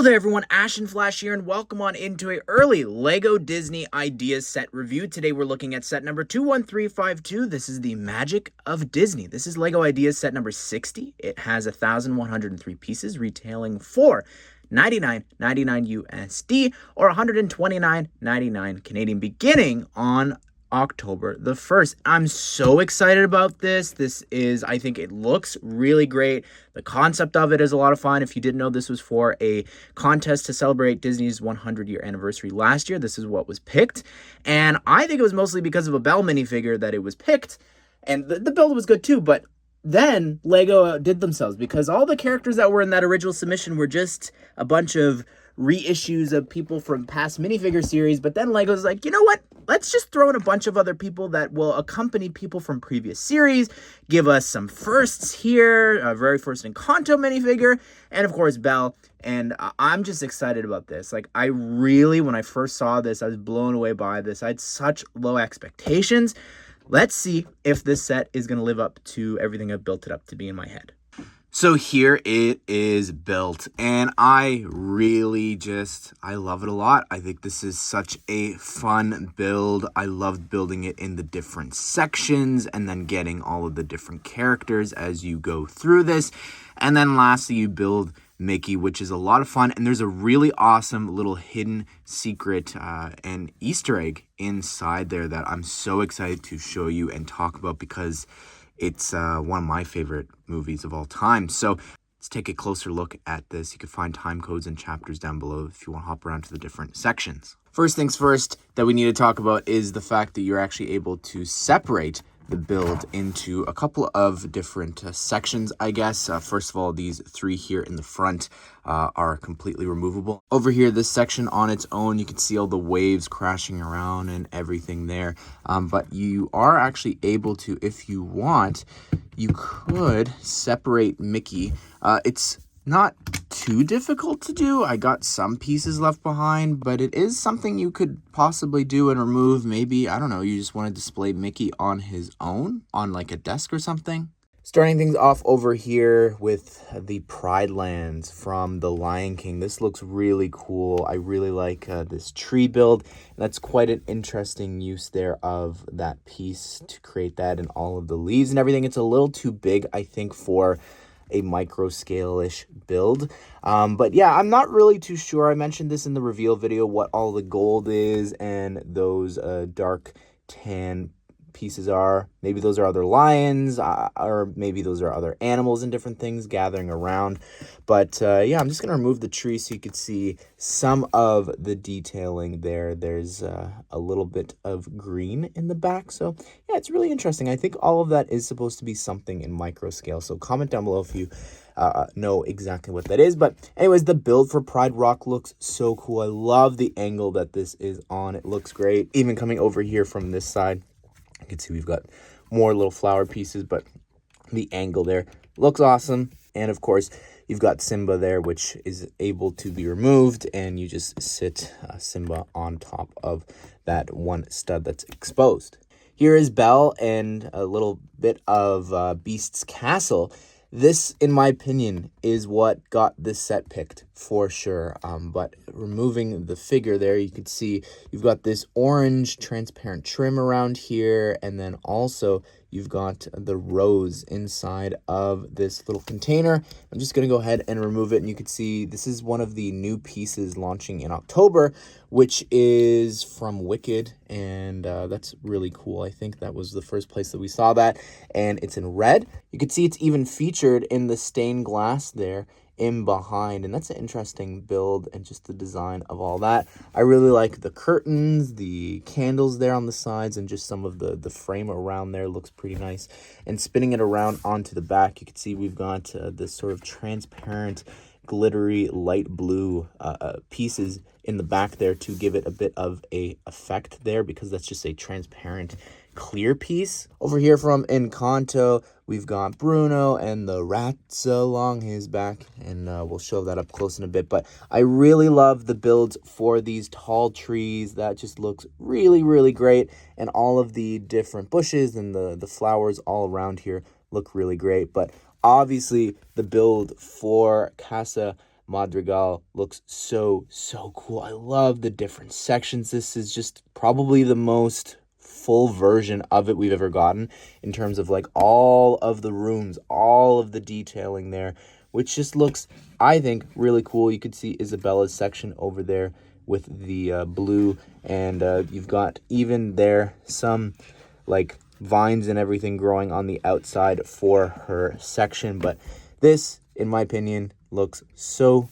Hello there everyone, Ashnflash here, and welcome on into a early LEGO Disney Ideas set review. Today we're looking at set number 21352. This is the Magic of Disney. This is LEGO Ideas set number 60. It has 1,103 pieces, retailing for $99.99 USD or $129.99 Canadian, beginning on October the 1st. I'm so excited about this. I think it looks really great. The concept of it is a lot of fun. If you didn't know, this was for a contest to celebrate Disney's 100-year anniversary last year. This is what was picked. And I think it was mostly because of a Belle minifigure that it was picked. And the build was good too, but then LEGO outdid themselves because all the characters that were in that original submission were just a bunch of reissues of people from past minifigure series. But then LEGO's like, you know what? Let's just throw in a bunch of other people that will accompany people from previous series, give us some firsts here, a very first Encanto minifigure, and of course Belle. And I'm just excited about this. Like, I really, when I first saw this, I was blown away by this. I had such low expectations. Let's see if this set is going to live up to everything I've built it up to be in my head. So here it is built, and I love it a lot. I think this is such a fun build. I loved building it in the different sections and then getting all of the different characters as you go through this. And then lastly, you build Mickey, which is a lot of fun. And there's a really awesome little hidden secret and Easter egg inside there that I'm so excited to show you and talk about because it's one of my favorite movies of all time. So let's take a closer look at this. You can find time codes and chapters down below if you want to hop around to the different sections. First things first that we need to talk about is the fact that you're actually able to separate the build into a couple of different sections, I guess. First of all, these three here in the front are completely removable. Over here, this section on its own, you can see all the waves crashing around and everything there. But you are actually able to, if you want, you could separate Mickey. It's not too difficult to do. I got some pieces left behind, but it is something you could possibly do and remove. Maybe, I don't know, you just want to display Mickey on his own on like a desk or something. Starting things off over here with the Pride Lands from The Lion King. This looks really cool. I really like this tree build. That's quite an interesting use there of that piece to create that and all of the leaves and everything. It's a little too big, I think, for a micro scale-ish build. But yeah, I'm not really too sure. I mentioned this in the reveal video, what all the gold is and those dark tan pieces are. Maybe those are other lions, or maybe those are other animals and different things gathering around. But yeah, I'm just gonna remove the tree so you could see some of the detailing there. There's a little bit of green in the back. So yeah, it's really interesting. I think all of that is supposed to be something in micro scale. So comment down below if you know exactly what that is. But anyways, the build for Pride Rock looks so cool. I love the angle that this is on. It looks great. Even coming over here from this side, you can see we've got more little flower pieces, but the angle there looks awesome. And of course, you've got Simba there, which is able to be removed, and you just sit Simba on top of that one stud that's exposed. Here is Belle and a little bit of Beast's Castle. This, in my opinion, is what got this set picked for sure. But removing the figure there, you can see you've got this orange transparent trim around here. And then also you've got the rose inside of this little container. I'm just going to go ahead and remove it. And you can see this is one of the new pieces launching in October, which is from Wicked. And that's really cool. I think that was the first place that we saw that. And it's in red. You can see it's even featured in the stained glass there in behind, and that's an interesting build and just the design of all that. I really like the curtains, the candles there on the sides, and just some of the frame around there looks pretty nice. And spinning it around onto the back, you can see we've got this sort of transparent glittery light blue pieces in the back there to give it a bit of a effect there, because that's just a transparent clear piece. Over here from Encanto, we've got Bruno and the rats along his back, and we'll show that up close in a bit. But I really love the builds for these tall trees. That just looks really, really great. And all of the different bushes and the flowers all around here look really great. But obviously, the build for Casa Madrigal looks so cool. I love the different sections. This is just probably the most full version of it we've ever gotten in terms of like all of the rooms, all of the detailing there, which just looks, I think, really cool. You could see Isabella's section over there with the blue, and you've got even there some like vines and everything growing on the outside for her section. But this, in my opinion, looks so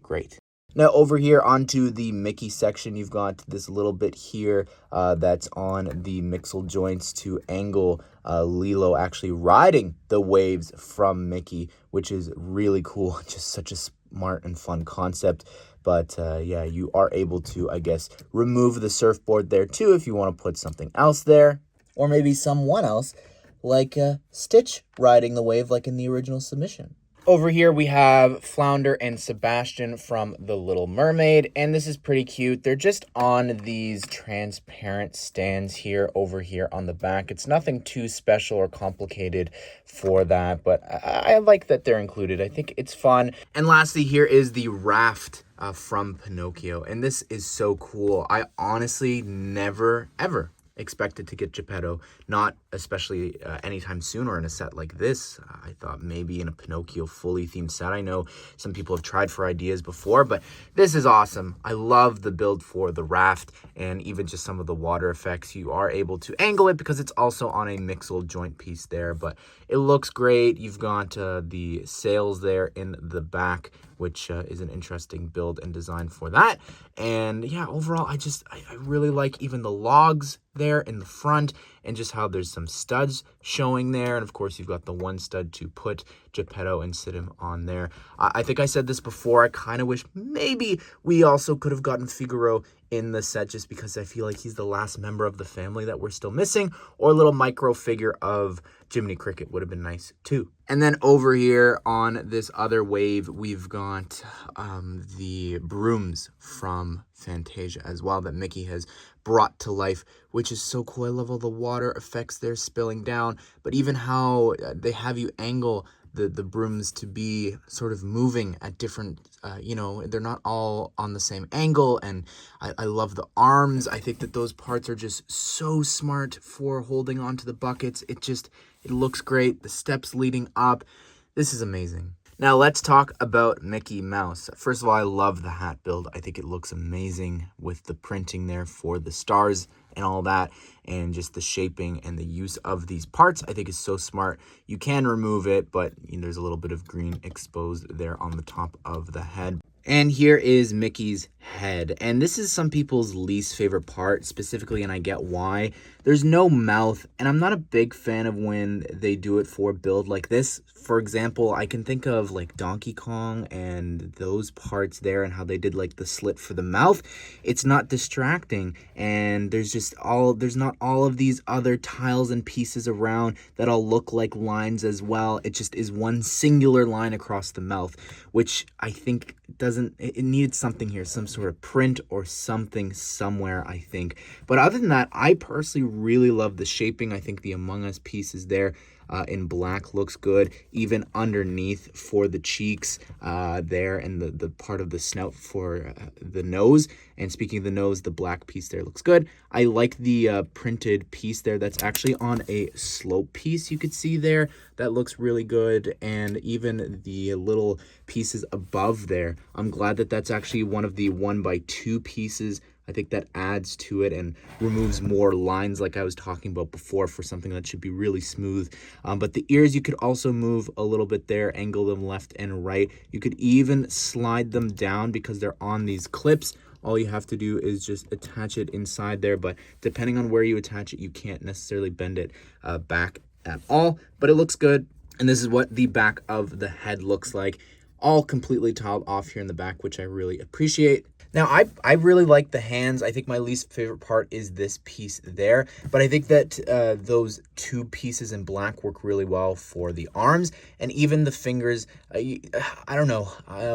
great. Now over here onto the Mickey section, you've got this little bit here that's on the mixel joints to angle Lilo actually riding the waves from Mickey, which is really cool. Just such a smart and fun concept. But yeah, you are able to, I guess, remove the surfboard there too if you want to put something else there. Or maybe someone else, like Stitch riding the wave like in the original submission. Over here we have Flounder and Sebastian from The Little Mermaid, and this is pretty cute. They're just on these transparent stands here over here on the back. It's nothing too special or complicated for that, but I like that they're included. I think it's fun. And lastly, here is the Raft from Pinocchio, and this is so cool. I honestly never, ever expected to get Geppetto, not especially anytime soon or in a set like this. I thought maybe in a Pinocchio fully themed set. I know some people have tried for ideas before, but this is awesome. I love the build for the Raft and even just some of the water effects. You are able to angle it because it's also on a mixel joint piece there, but it looks great. You've got the sails there in the back, which is an interesting build and design for that. And yeah, overall, I really like even the logs there in the front and just how there's some studs showing there. And of course, you've got the one stud to put Geppetto and sit him on there. I think I said this before. I kind of wish maybe we also could have gotten Figaro in the set just because I feel like he's the last member of the family that we're still missing, or a little micro figure of Jiminy Cricket would have been nice too. And then over here on this other wave, we've got the Brooms from Fantasia as well that Mickey has brought to life, which is so cool. I love all the water effects there spilling down, but even how they have you angle the brooms to be sort of moving at different, they're not all on the same angle. And I love the arms. I think that those parts are just so smart for holding onto the buckets. It looks great. The steps leading up. This is amazing. Now let's talk about Mickey Mouse. First of all, I love the hat build. I think it looks amazing with the printing there for the stars and all that, and just the shaping and the use of these parts I think is so smart. You can remove it, but there's a little bit of green exposed there on the top of the head. And here is Mickey's head. And this is some people's least favorite part specifically, and I get why. There's no mouth, and I'm not a big fan of when they do it for a build like this. For example, I can think of like Donkey Kong and those parts there and how they did like the slit for the mouth. It's not distracting, and there's not all of these other tiles and pieces around that all look like lines as well. It just is one singular line across the mouth, which I think it needed something here, some sort of print or something somewhere, I think. But other than that, I personally really love the shaping. I think the Among Us pieces there in black looks good, even underneath for the cheeks there, and the part of the snout for the nose. And speaking of the nose, the black piece there looks good. I like the printed piece there that's actually on a slope piece you could see there. That looks really good. And even the little pieces above there, I'm glad that that's actually one of the 1x2 pieces. I think that adds to it and removes more lines like I was talking about before for something that should be really smooth. But the ears, you could also move a little bit there, angle them left and right. You could even slide them down because they're on these clips. All you have to do is just attach it inside there, but depending on where you attach it, you can't necessarily bend it back at all, but it looks good. And this is what the back of the head looks like, all completely tiled off here in the back, which I really appreciate. Now, I really like the hands. I think my least favorite part is this piece there, but I think that those two pieces in black work really well for the arms, and even the fingers. I don't know,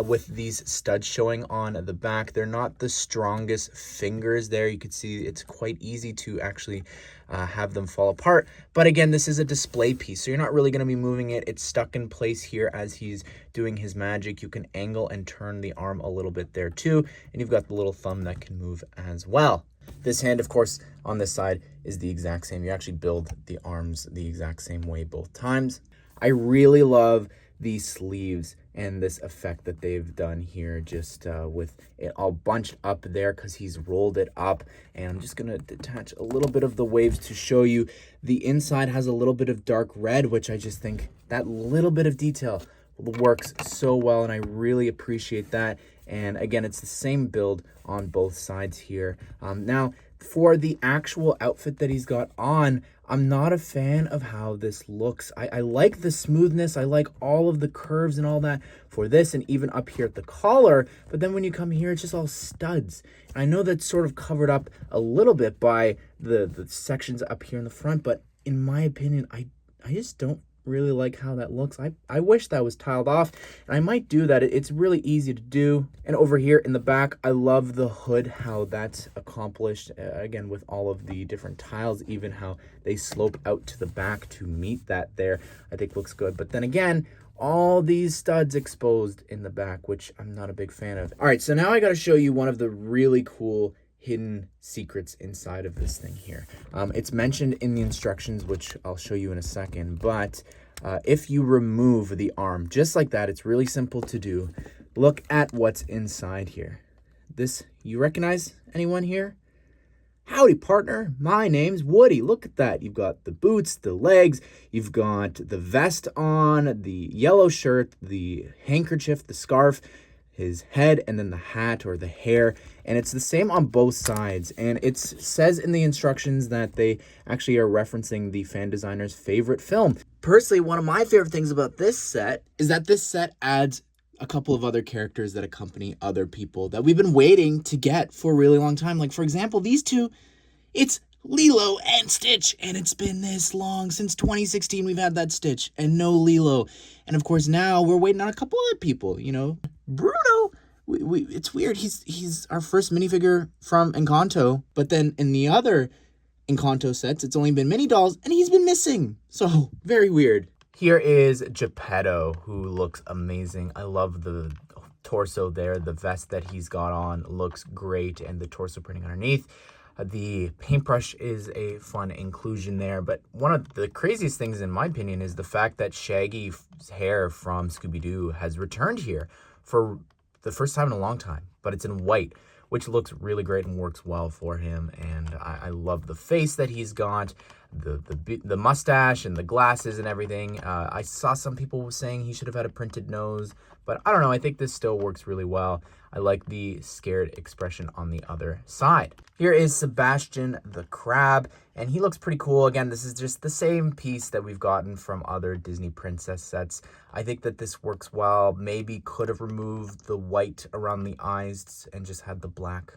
with these studs showing on the back, they're not the strongest fingers there. You could see it's quite easy to actually have them fall apart. But again, this is a display piece, so you're not really going to be moving it. It's stuck in place here as he's doing his magic. You can angle and turn the arm a little bit there too, and you've got the little thumb that can move as well. This hand, of course, on this side is the exact same. You actually build the arms the exact same way both times. I really love these sleeves and this effect that they've done here, just with it all bunched up there because he's rolled it up. And I'm just going to detach a little bit of the waves to show you. The inside has a little bit of dark red, which I just think that little bit of detail works so well, and I really appreciate that. And again, it's the same build on both sides here. Now, for the actual outfit that he's got on, I'm not a fan of how this looks. I like the smoothness. I like all of the curves and all that for this, and even up here at the collar. But then when you come here, it's just all studs. And I know that's sort of covered up a little bit by the sections up here in the front, but in my opinion, I just don't really like how that looks. I wish that was tiled off, and I might do that. It's really easy to do. And over here in the back, I love the hood, how that's accomplished, again, with all of the different tiles, even how they slope out to the back to meet that there, I think looks good. But then again, all these studs exposed in the back, which I'm not a big fan of. All right, so now I got to show you one of the really cool hidden secrets inside of this thing here. It's mentioned in the instructions, which I'll show you in a second, but if you remove the arm just like that, it's really simple to do. Look at what's inside here. This, you recognize anyone here? Howdy, partner. My name's Woody. Look at that. You've got the boots, the legs, you've got the vest on, the yellow shirt, the handkerchief, the scarf, his head, and then the hat or the hair. And it's the same on both sides. And it says in the instructions that they actually are referencing the fan designer's favorite film. Personally, one of my favorite things about this set is that this set adds a couple of other characters that accompany other people that we've been waiting to get for a really long time. Like, for example, these two, it's Lilo and Stitch, and it's been this long. Since 2016 we've had that Stitch and no Lilo. And of course now we're waiting on a couple other people, you know. Bruno, it's weird, he's our first minifigure from Encanto, but then in the other Encanto sets it's only been mini dolls and he's been missing, so very weird. Here is Geppetto, who looks amazing. I love the torso there. The vest that he's got on looks great, and the torso printing underneath. The paintbrush is a fun inclusion there, but one of the craziest things in my opinion is the fact that Shaggy's hair from Scooby-Doo has returned here for the first time in a long time, but it's in white, which looks really great and works well for him. And I love the face that he's got, the mustache and the glasses and everything. I saw some people saying he should have had a printed nose, but I don't know. I think this still works really well. I like the scared expression on the other side. Here is Sebastian the Crab, and he looks pretty cool. Again, this is just the same piece that we've gotten from other Disney princess sets. I think that this works well. Maybe could have removed the white around the eyes and just had the black,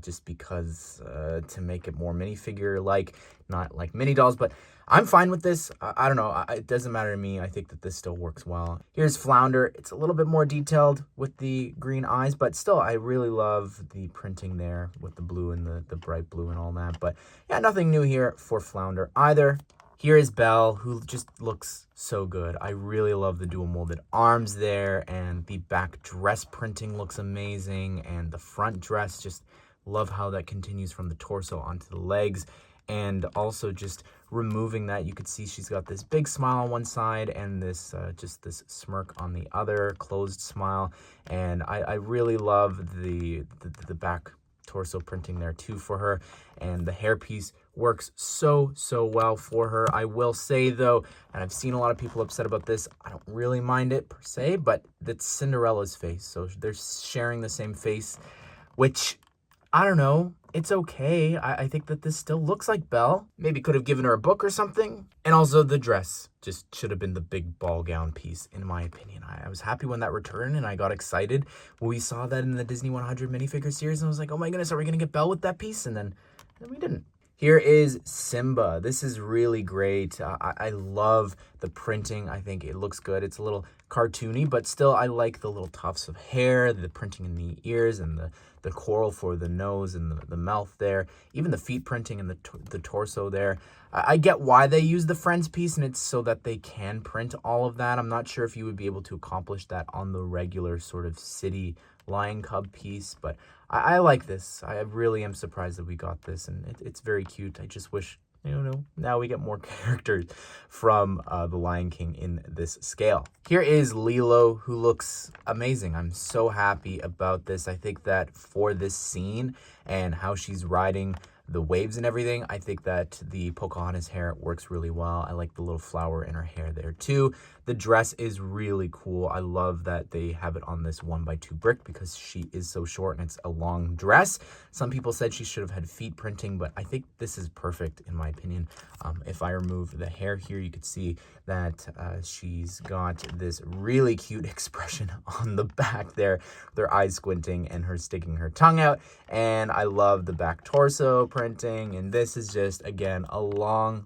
just because to make it more minifigure-like, not like mini dolls, but I'm fine with this. I don't know. It doesn't matter to me. I think that this still works well. Here's Flounder. It's a little bit more detailed with the green eyes, but still, I really love the printing there with the blue and the bright blue and all that. But yeah, nothing new here for Flounder either. Here is Belle, who just looks so good. I really love the dual molded arms there, and the back dress printing looks amazing, and the front dress, just love how that continues from the torso onto the legs. And also just removing that, you could see she's got this big smile on one side and this just this smirk on the other, closed smile. And I really love the back torso printing there too for her. And the hairpiece works so well for her. I will say though, and I've seen a lot of people upset about this, I don't really mind it per se, but that's Cinderella's face. So they're sharing the same face, which, I don't know, it's okay. I think that this still looks like Belle. Maybe could have given her a book or something. And also the dress just should have been the big ball gown piece, in my opinion. I was happy when that returned, and I got excited when we saw that in the Disney 100 minifigure series. And I was like, oh my goodness, are we going to get Belle with that piece? And then we didn't. Here is Simba. This is really great. I love the printing. I think it looks good. It's a little cartoony, but still I like the little tufts of hair, the printing in the ears, and the coral for the nose and the mouth there, even the feet printing and the torso there. I get why they use the Friends piece, and it's so that they can print all of that. I'm not sure if you would be able to accomplish that on the regular sort of city lion cub piece, but I like this. I really am surprised that we got this, and it's very cute. I just wish, now we get more characters from the Lion King in this scale. Here is Lilo, who looks amazing. I'm so happy about this. I think that for this scene and how she's riding the waves and everything, I think that the Pocahontas hair works really well. I like the little flower in her hair there too. The dress is really cool. I love that they have it on this 1x2 brick because she is so short and it's a long dress. Some people said she should have had feet printing, but I think this is perfect in my opinion. If I remove the hair here, you could see that she's got this really cute expression on the back there, their eyes squinting and her sticking her tongue out. And I love the back torso printing, and this is just, again, a long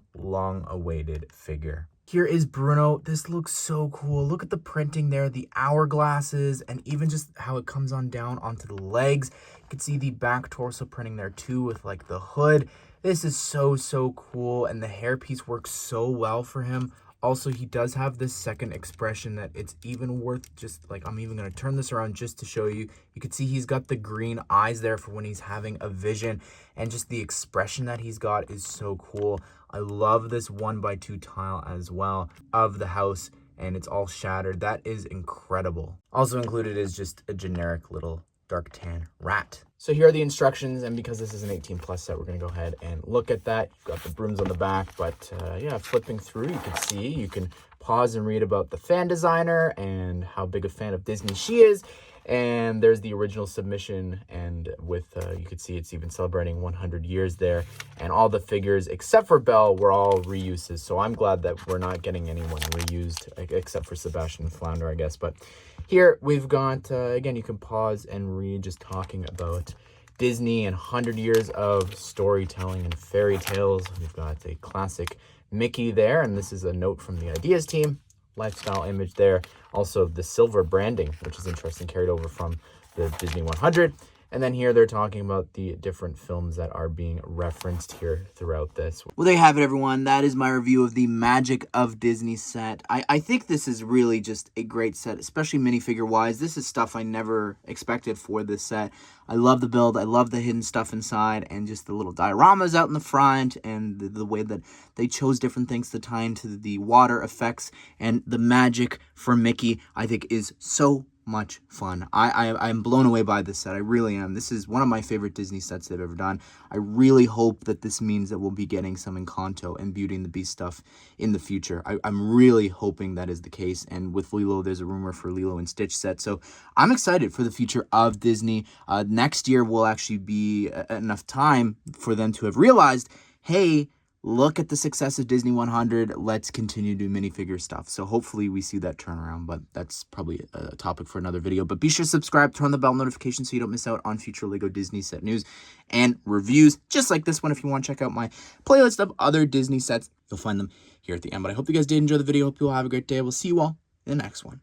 awaited figure. Here is Bruno. This looks so cool. Look at the printing there, the hourglasses, and even just how it comes on down onto the legs. You can see the back torso printing there too with like the hood. This is so cool, and the hairpiece works so well for him. Also, he does have this second expression that it's even worth just like, I'm even going to turn this around just to show you. You can see he's got the green eyes there for when he's having a vision, and just the expression that he's got is so cool. I love this 1x2 tile as well of the house, and it's all shattered. That is incredible. Also included is just a generic little dark tan rat. So here are the instructions, and because this is an 18+ set, we're going to go ahead and look at that. You've got the Brooms on the back, but yeah, flipping through, you can pause and read about the fan designer and how big a fan of Disney she is. And there's the original submission, and with you can see it's even celebrating 100 years there, and all the figures except for Belle were all reuses. So I'm glad that we're not getting anyone reused except for Sebastian Flounder, I guess. But here we've got again, you can pause and read, just talking about Disney and 100 years of storytelling and fairy tales. We've got a classic Mickey there, and this is a note from the ideas team. Lifestyle image there. Also the silver branding, which is interesting, carried over from the Disney 100. And then here they're talking about the different films that are being referenced here throughout this. Well, there you have it, everyone. That is my review of the Magic of Disney set. I think this is really just a great set, especially minifigure-wise. This is stuff I never expected for this set. I love the build. I love the hidden stuff inside, and just the little dioramas out in the front, and the way that they chose different things to tie into the water effects, and the magic for Mickey, I think, is so much fun. I'm blown away by this set. I really am. This is one of my favorite Disney sets they've ever done. I really hope that this means that we'll be getting some Encanto and Beauty and the Beast stuff in the future. I'm really hoping that is the case. And with Lilo, there's a rumor for Lilo and Stitch set. So I'm excited for the future of Disney. Next year will actually be enough time for them to have realized, hey, look at the success of Disney 100. Let's continue to do minifigure stuff. So hopefully we see that turnaround, but that's probably a topic for another video. But be sure to subscribe, turn on the bell notification so you don't miss out on future LEGO Disney set news and reviews, just like this one. If you want to check out my playlist of other Disney sets, you'll find them here at the end. But I hope you guys did enjoy the video. Hope you all have a great day. We'll see you all in the next one.